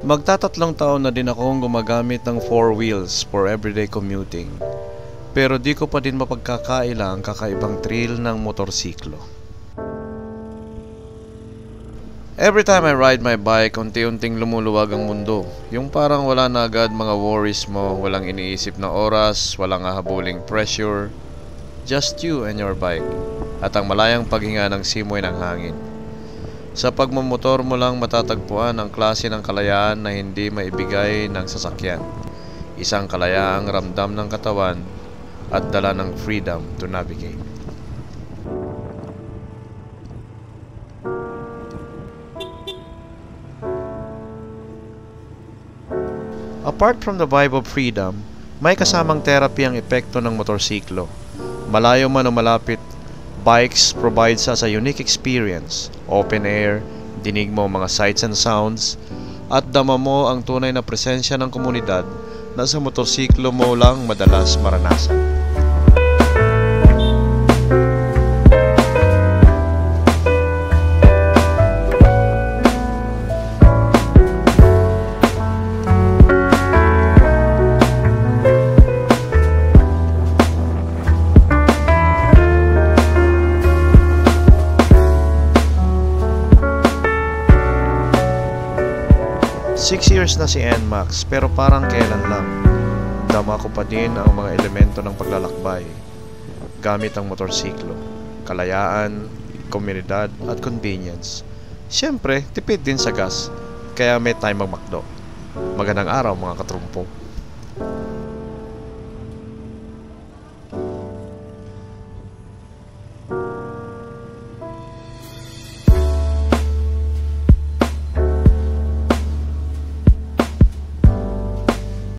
Magtatatlong taon na din akong gumagamit ng four wheels for everyday commuting. Pero di ko pa din mapagkakaila ang kakaibang thrill ng motorsiklo. Every time I ride my bike, unti-unting lumuluwag ang mundo. Yung parang wala na agad mga worries mo, walang iniisip na oras, walang hahabuling pressure. Just you and your bike. At ang malayang paghinga ng simoy ng hangin. Sa pagmamotor mo lang matatagpuan ang klase ng kalayaan na hindi maibigay ng sasakyan. Isang kalayaang ramdam ng katawan at dala ng freedom to navigate. Apart from the vibe of freedom, may kasamang therapy ang epekto ng motorsiklo. Malayo man o malapit, bikes provides us a unique experience. Open air, dinig mo mga sights and sounds, at dama mo ang tunay na presensya ng komunidad na sa motorsiklo mo lang madalas maranasan. 6 years na si NMAX pero parang kailan lang. Dama ko pa din ang mga elemento ng paglalakbay gamit ang motorsiklo, kalayaan, komunidad at convenience. Siyempre, tipid din sa gas, kaya may time magmakdo. Magandang araw mga katrumpo.